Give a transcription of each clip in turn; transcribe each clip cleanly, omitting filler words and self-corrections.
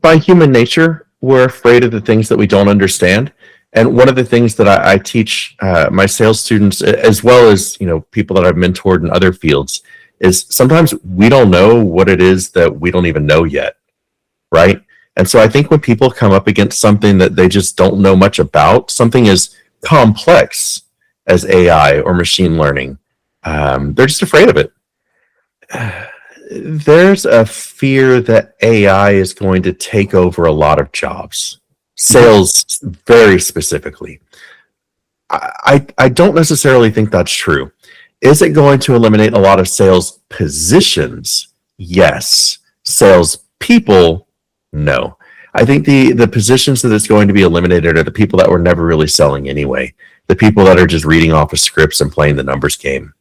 By human nature, we're afraid of the things that we don't understand. And one of the things that I teach my sales students, as well as people that I've mentored in other fields, is sometimes we don't know what it is that we don't even know yet, right? And so I think when people come up against something that they just don't know much about, something as complex as AI or machine learning, they're just afraid of it. There's a fear that AI is going to take over a lot of jobs, sales very specifically. I don't necessarily think that's true. Is it going to eliminate a lot of sales positions? Yes. Sales people? No. I think the positions that it's going to be eliminated are the people that were never really selling anyway, the people that are just reading off of scripts and playing the numbers game.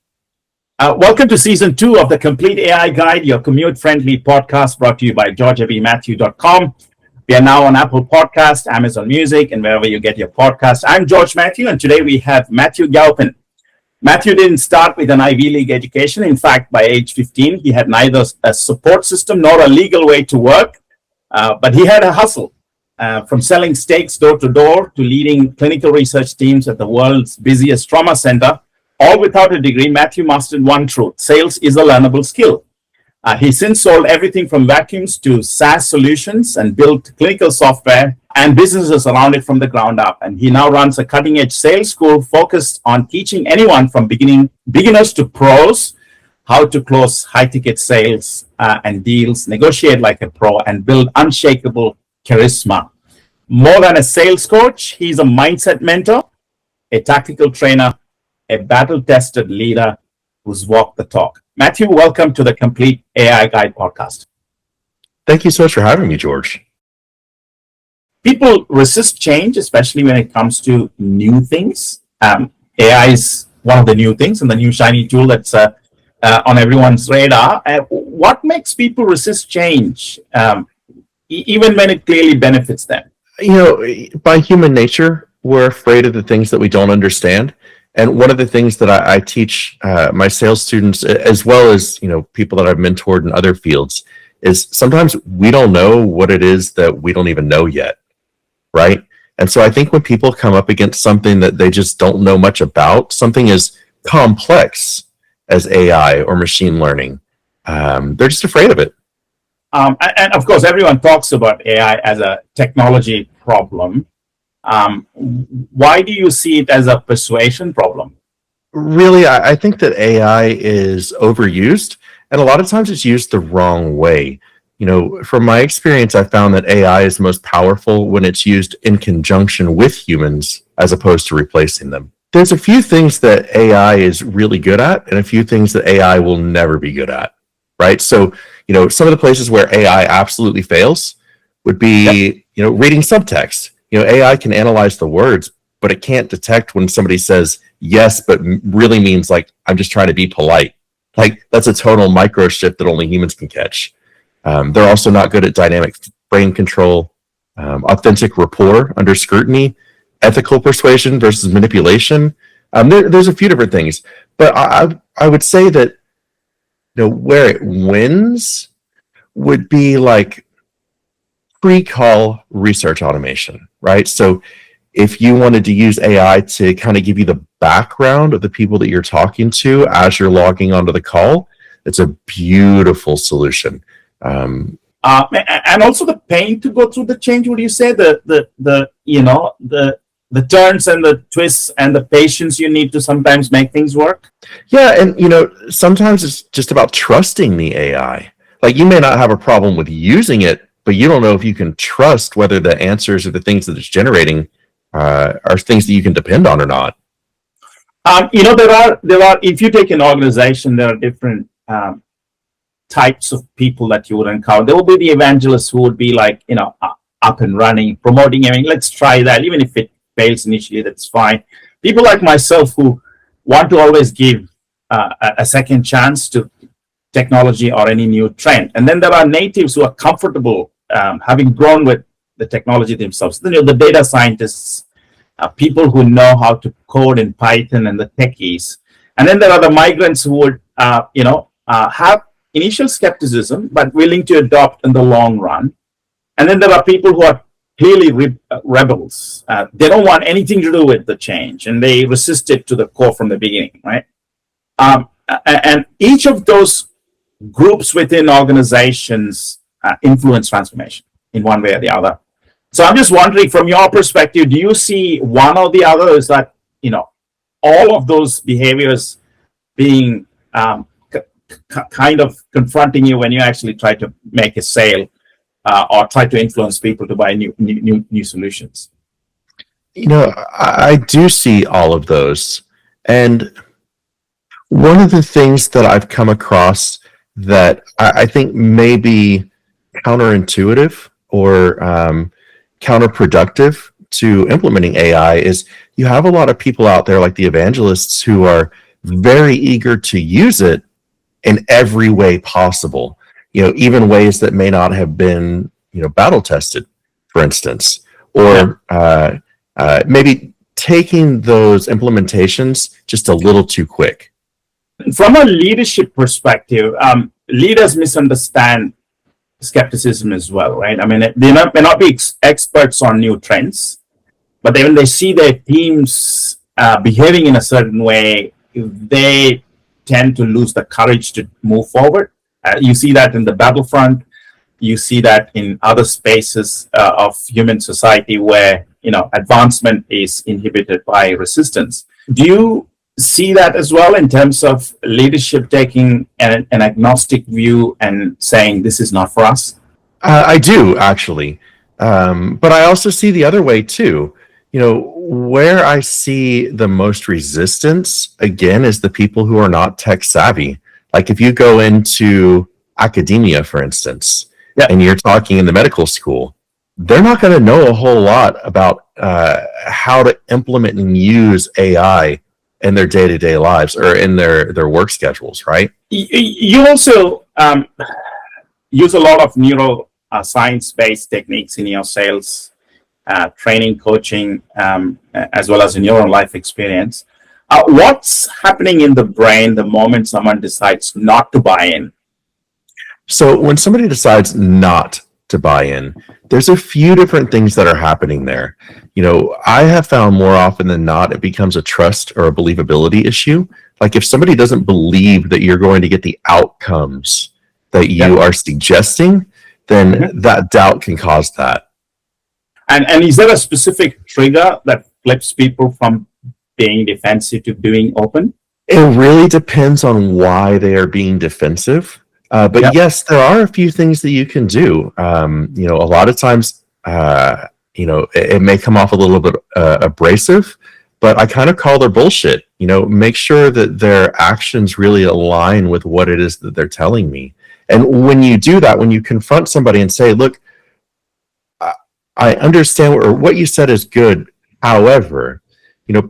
Welcome to season 2 of the Complete AI Guide, your commute-friendly podcast brought to you by georgeabmatthew.com. We are now on Apple Podcast, Amazon Music, and wherever you get your podcast. I'm George Matthew, and today we have Matthew Galpin. Matthew didn't start with an Ivy League education. In fact, by age 15, he had neither a support system nor a legal way to work, but he had a hustle. From selling steaks door to door to leading clinical research teams at the world's busiest trauma center, all without a degree, Matthew mastered one truth: sales is a learnable skill. He since sold everything from vacuums to SaaS solutions and built clinical software and businesses around it from the ground up. And he now runs a cutting-edge sales school focused on teaching anyone from beginners to pros how to close high-ticket sales and deals, negotiate like a pro, and build unshakable charisma. More than a sales coach, he's a mindset mentor, a tactical trainer, a battle-tested leader who's walked the talk. Matthew, welcome to the Complete AI Guide podcast. Thank you so much for having me, George. People resist change, especially when it comes to new things. AI is one of the new things and the new shiny tool that's on everyone's radar. What makes people resist change, even when it clearly benefits them? By human nature, we're afraid of the things that we don't understand. And one of the things that I teach my sales students, as well as people that I've mentored in other fields, is sometimes we don't know what it is that we don't even know yet, right? And so I think when people come up against something that they just don't know much about, something as complex as AI or machine learning, they're just afraid of it. And of course, everyone talks about AI as a technology problem. Why do you see it as a persuasion problem? Really, I think that AI is overused, and a lot of times it's used the wrong way. From my experience, I found that AI is most powerful when it's used in conjunction with humans as opposed to replacing them. There's a few things that AI is really good at and a few things that AI will never be good at, right? So, some of the places where AI absolutely fails would be, reading subtext. AI can analyze the words, but it can't detect when somebody says yes, but really means like, I'm just trying to be polite. Like, that's a tonal micro shift that only humans can catch. They're also not good at dynamic frame control, authentic rapport under scrutiny, ethical persuasion versus manipulation. There's a few different things, but I would say that where it wins would be like pre-call research automation, right? So if you wanted to use AI to kind of give you the background of the people that you're talking to as you're logging onto the call, it's a beautiful solution. And also the pain to go through the change. Would you say the turns and the twists and the patience you need to sometimes make things work? Yeah, and sometimes it's just about trusting the AI. Like, you may not have a problem with using it, but you don't know if you can trust whether the answers or the things that it's generating are things that you can depend on or not. There are. If you take an organization, there are different types of people that you would encounter. There will be the evangelists who would be like, up and running, promoting. Let's try that. Even if it fails initially, that's fine. People like myself who want to always give a second chance to technology or any new trend. And then there are natives who are comfortable having grown with the technology themselves. Then the data scientists, people who know how to code in Python, and the techies. And then there are the migrants who would, have initial skepticism, but willing to adopt in the long run. And then there are people who are clearly rebels. They don't want anything to do with the change, and they resist it to the core from the beginning, right? And each of those groups within organizations influence transformation in one way or the other. So I'm just wondering, from your perspective, do you see one or the other? Is that, all of those behaviors being kind of confronting you when you actually try to make a sale or try to influence people to buy new solutions? I do see all of those. And one of the things that I've come across that I think may be counterintuitive or counterproductive to implementing AI is you have a lot of people out there like the evangelists who are very eager to use it in every way possible, even ways that may not have been, battle tested, for instance, or maybe taking those implementations just a little too quick. From a leadership perspective, leaders misunderstand skepticism as well, right? I mean, they may not be experts on new trends, but when they see their teams behaving in a certain way, they tend to lose the courage to move forward. You see that in the battlefront. You see that in other spaces of human society where, advancement is inhibited by resistance. Do you see that as well in terms of leadership taking an agnostic view and saying this is not for us? I do, actually. But I also see the other way too. Where I see the most resistance, again, is the people who are not tech savvy. Like if you go into academia, for instance, and you're talking in the medical school, they're not going to know a whole lot about how to implement and use AI in their day-to-day lives or in their work schedules, right? You also use a lot of neuroscience-based techniques in your sales training, coaching, as well as in your own life experience. What's happening in the brain the moment someone decides not to buy in? So when somebody decides not to buy in, there's a few different things that are happening there. I have found more often than not, it becomes a trust or a believability issue. Like if somebody doesn't believe that you're going to get the outcomes that you are suggesting, then that doubt can cause that. And is there a specific trigger that flips people from being defensive to being open? It really depends on why they are being defensive. But yes, there are a few things that you can do. A lot of times, it may come off a little bit abrasive, but I kind of call their bullshit. Make sure that their actions really align with what it is that they're telling me. And when you do that, when you confront somebody and say, look, I understand what you said is good. However,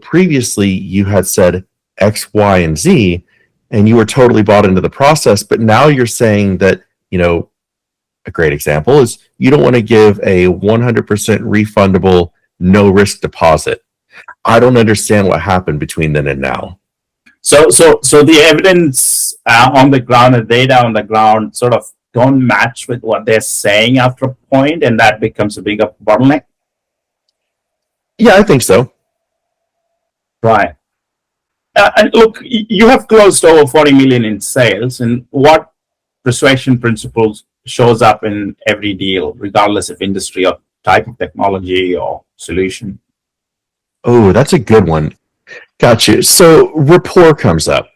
previously you had said X, Y, and Z, and you were totally bought into the process. But now you're saying that, a great example is you don't want to give a 100% refundable, no risk deposit. I don't understand what happened between then and now. So the evidence on the ground, the data on the ground sort of don't match with what they're saying after a point, and that becomes a bigger bottleneck? Yeah, I think so. Right. And look, you have closed over 40 million in sales, and what persuasion principles shows up in every deal, regardless of industry or type of technology or solution? Oh, that's a good one. Gotcha. So rapport comes up.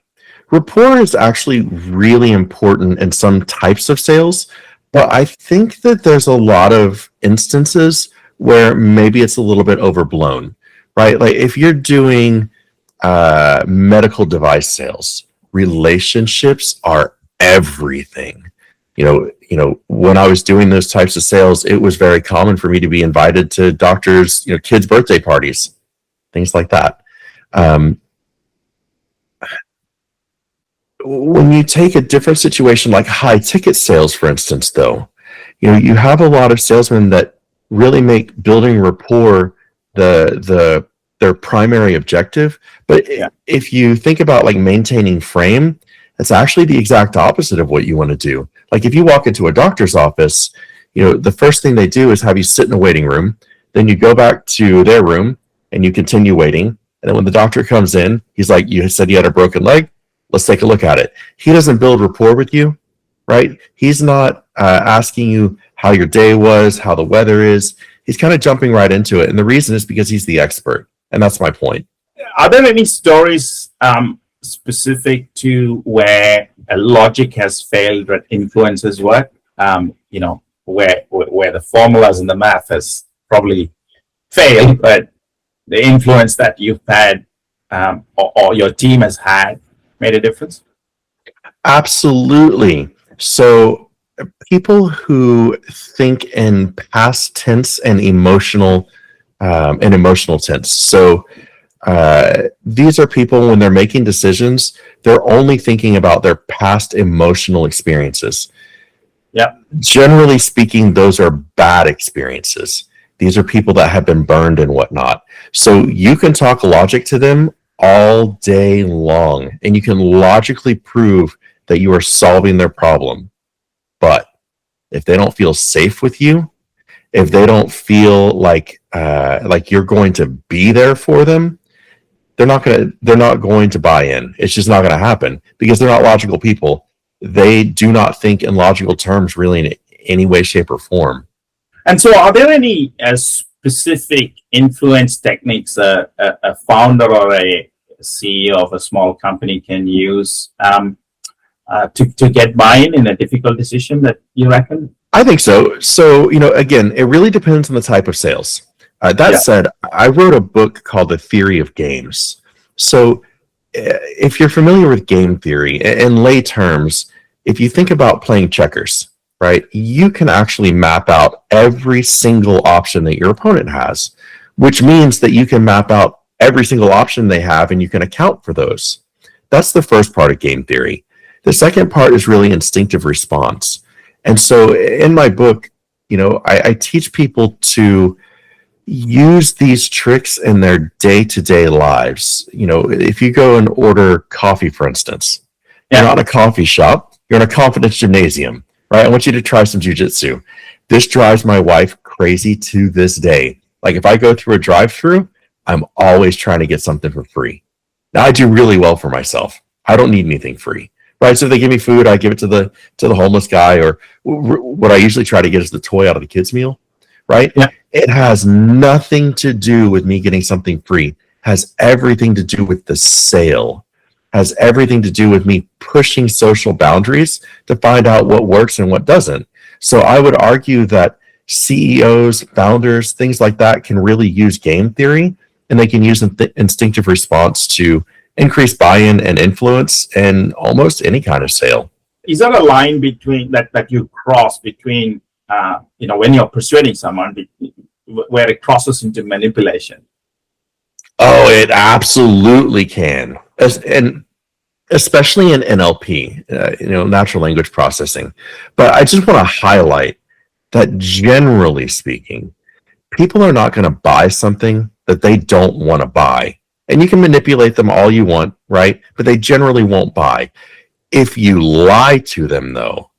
Rapport is actually really important in some types of sales, but I think that there's a lot of instances where maybe it's a little bit overblown, right? Like if you're doing medical device sales, relationships are everything. When I was doing those types of sales, it was very common for me to be invited to doctors, kids' birthday parties, things like that. When you take a different situation like high ticket sales, for instance, though, you have a lot of salesmen that really make building rapport their primary objective. But if you think about like maintaining frame, that's actually the exact opposite of what you want to do. Like if you walk into a doctor's office, the first thing they do is have you sit in a waiting room. Then you go back to their room and you continue waiting. And then when the doctor comes in, he's like, you said you had a broken leg. Let's take a look at it. He doesn't build rapport with you, right? He's not asking you how your day was, how the weather is. He's kind of jumping right into it. And the reason is because he's the expert. And that's my point. Are there any stories specific to where a logic has failed but influences work? Where the formulas and the math has probably failed, but the influence that you've had or your team has had made a difference? Absolutely. So people who think in past tense and emotional tense. So these are people, when they're making decisions, they're only thinking about their past emotional experiences. Yeah. Generally speaking, those are bad experiences. These are people that have been burned and whatnot. So you can talk logic to them all day long, and you can logically prove that you are solving their problem. But if they don't feel safe with you, if they don't feel like you're going to be there for them, they're not going to buy in. It's just not going to happen because they're not logical people. They do not think in logical terms really in any way, shape, or form. And so are there any specific influence techniques a founder or a CEO of a small company can use to get buy-in in a difficult decision that you reckon? I think so. So, again, it really depends on the type of sales. That said, I wrote a book called The Theory of Games. So if you're familiar with game theory, in lay terms, if you think about playing checkers, right, you can actually map out every single option that your opponent has, which means that you can map out every single option they have and you can account for those. That's the first part of game theory. The second part is really instinctive response. And so in my book, I teach people to use these tricks in their day-to-day lives. If you go and order coffee, for instance, you're not in a coffee shop, you're in a confidence gymnasium, right? I want you to try some jujitsu. This drives my wife crazy to this day. Like if I go through a drive-through, I'm always trying to get something for free. Now I do really well for myself. I don't need anything free, right? So if they give me food, I give it to the homeless guy, or what I usually try to get is the toy out of the kids' meal, right? Yeah. It has nothing to do with me getting something free. It has everything to do with the sale. It has everything to do with me pushing social boundaries to find out what works and what doesn't. So I would argue that CEOs, founders, things like that can really use game theory, and they can use instinctive response to increase buy-in and influence in almost any kind of sale. Is there a line between that you cross between when you're persuading someone, where it crosses into manipulation? Oh, it absolutely can, and especially in NLP, natural language processing. But I just want to highlight that generally speaking, people are not going to buy something that they don't want to buy. And you can manipulate them all you want, right? But they generally won't buy. If you lie to them, though,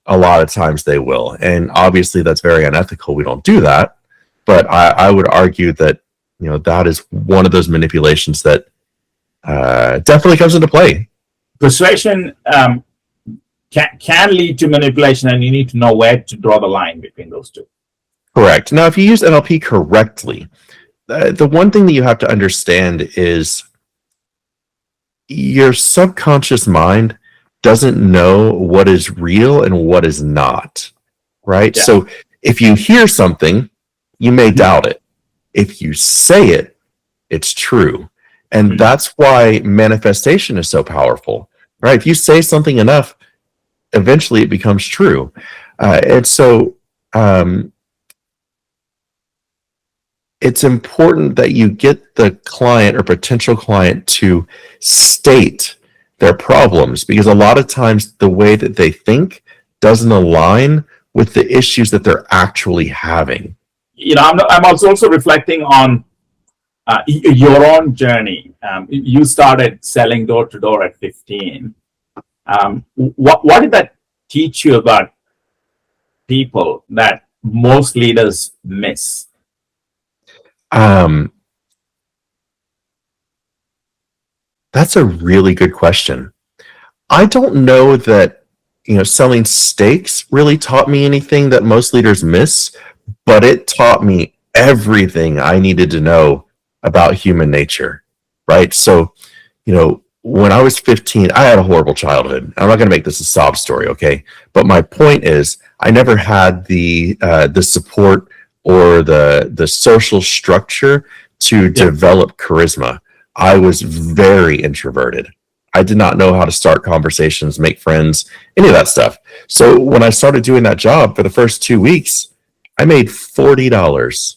a lot of times they will. And obviously that's very unethical. We don't do that. But I would argue that, that is one of those manipulations that definitely comes into play. Persuasion can lead to manipulation, and you need to know where to draw the line between those two. Correct. Now, if you use NLP correctly, the one thing that you have to understand is your subconscious mind doesn't know what is real and what is not, right? Yeah. So if you hear something, you may doubt it. If you say it, it's true. And that's why manifestation is so powerful, right? If you say something enough, eventually it becomes true. And so it's important that you get the client or potential client to state their problems, because a lot of times the way that they think doesn't align with the issues that they're actually having. I'm also reflecting on your own journey. You started selling door to door at 15. What did that teach you about people that most leaders miss? That's a really good question. I don't know that, selling steaks really taught me anything that most leaders miss, but it taught me everything I needed to know about human nature, right? So, when I was 15, I had a horrible childhood. I'm not going to make this a sob story, okay? But my point is, I never had the support or the social structure to develop charisma. I was very introverted. I did not know how to start conversations, make friends, any of that stuff. So when I started doing that job for the first 2 weeks, I made $40.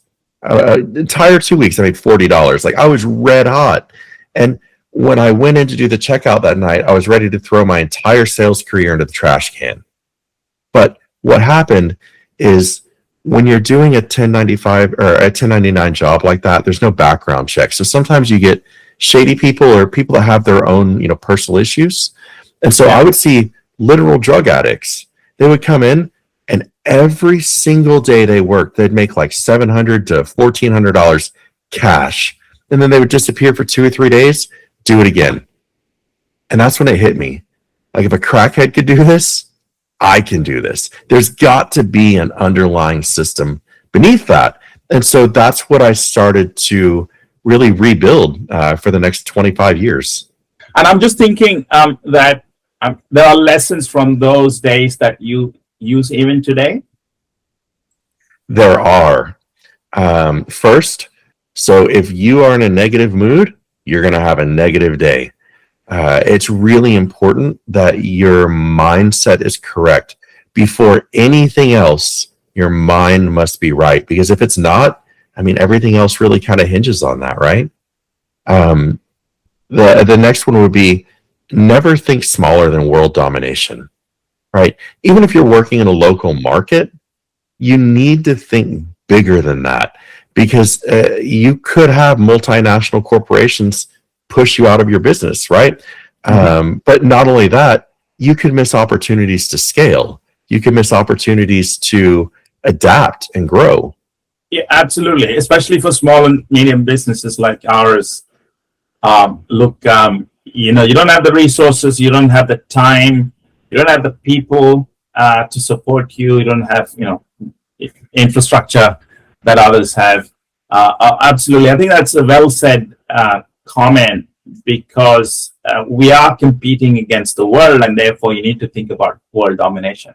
Entire 2 weeks, I made $40. Like, I was red hot. And when I went in to do the checkout that night, I was ready to throw my entire sales career into the trash can. But what happened is, when you're doing a 1095 or a 1099 job like that, there's no background check. So sometimes you get shady people or people that have their own, personal issues. And so I would see literal drug addicts. They would come in, and every single day they worked, they'd make like $700 to $1,400 cash. And then they would disappear for 2 or 3 days, do it again. And that's when it hit me. Like, if a crackhead could do this, I can do this. There's got to be an underlying system beneath that. And so that's what I started to really rebuild for the next 25 years. And I'm just thinking that there are lessons from those days that you use even today. There are. First, so if you are in a negative mood, you're going to have a negative day. It's really important that your mindset is correct. Before anything else, your mind must be right. Because if it's not, everything else really kind of hinges on that, right? The next one would be, never think smaller than world domination, right? Even if you're working in a local market, you need to think bigger than that, because you could have multinational corporations push you out of your business, right? But not only that, you could miss opportunities to scale. You can miss opportunities to adapt and grow. Yeah, absolutely. Especially for small and medium businesses like ours. You don't have the resources, you don't have the time, you don't have the people to support you. You don't have, infrastructure that others have. Absolutely. I think that's a well said comment, because we are competing against the world, and therefore you need to think about world domination.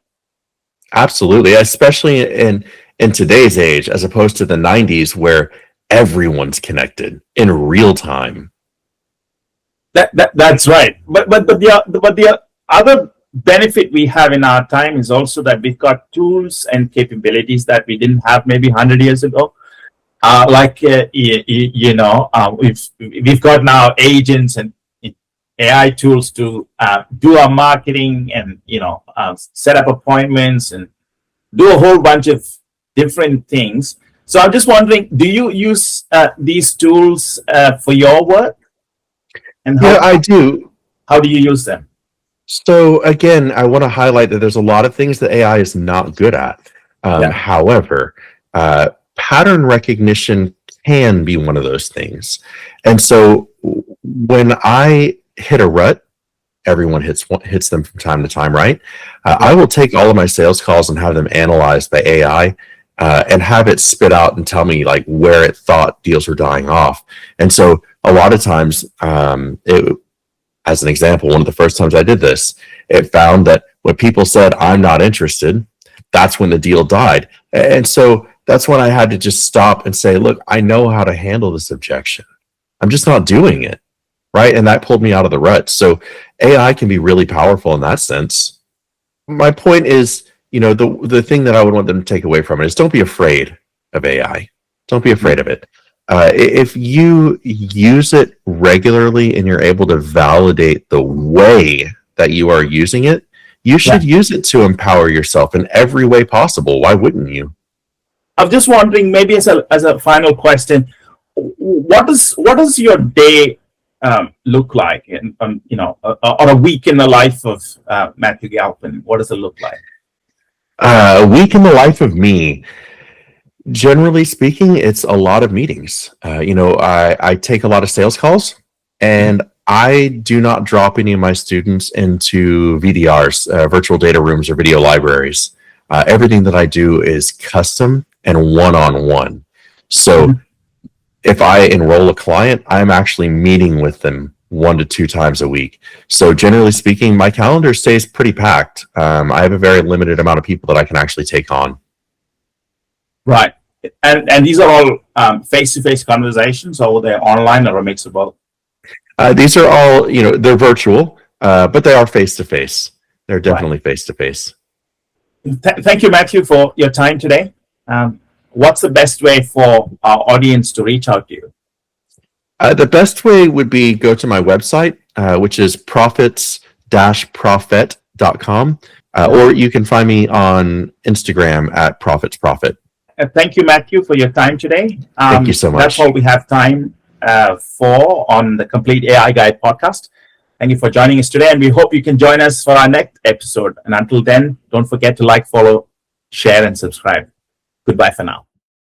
Absolutely, especially in today's age, as opposed to the 90s, where everyone's connected in real time. That's right. But the other benefit we have in our time is also that we've got tools and capabilities that we didn't have maybe 100 years ago. We've got now agents and AI tools to do our marketing and set up appointments and do a whole bunch of different things. So I'm just wondering, do you use these tools for your work? And I do. How do you use them? So again, I want to highlight that there's a lot of things that AI is not good at. However, pattern recognition can be one of those things. And so when I hit a rut, everyone hits them from time to time, right? I will take all of my sales calls and have them analyzed by AI and have it spit out and tell me like where it thought deals were dying off. And so a lot of times, as an example, one of the first times I did this, it found that when people said, "I'm not interested," that's when the deal died. And so that's when I had to just stop and say, look, I know how to handle this objection. I'm just not doing it, right? And that pulled me out of the rut. So AI can be really powerful in that sense. My point is, the thing that I would want them to take away from it is, don't be afraid of AI. Don't be afraid of it. If you use it regularly and you're able to validate the way that you are using it, you should use it to empower yourself in every way possible. Why wouldn't you? I'm just wondering, maybe as a final question, what does your day look like, or a week in the life of Matthew Galpin? What does it look like? A week in the life of me. Generally speaking, it's a lot of meetings. I take a lot of sales calls, and I do not drop any of my students into VDRs, virtual data rooms, or video libraries. Everything that I do is custom and one-on-one. So if I enroll a client, I'm actually meeting with them 1 to 2 times a week. So generally speaking, my calendar stays pretty packed. I have a very limited amount of people that I can actually take on. Right. And these are all face-to-face conversations, or they're online, or a mix of both? These are all, they're virtual, but they are face-to-face. They're definitely face-to-face. Thank you, Matthew, for your time today. What's the best way for our audience to reach out to you? The best way would be go to my website, which is profits-profit.com, or you can find me on Instagram at profitsprofit. Thank you, Matthew, for your time today. Thank you so much. That's all we have time for on the Complete AI Guide podcast. Thank you for joining us today, and we hope you can join us for our next episode. And until then, don't forget to like, follow, share, and subscribe. Goodbye for now.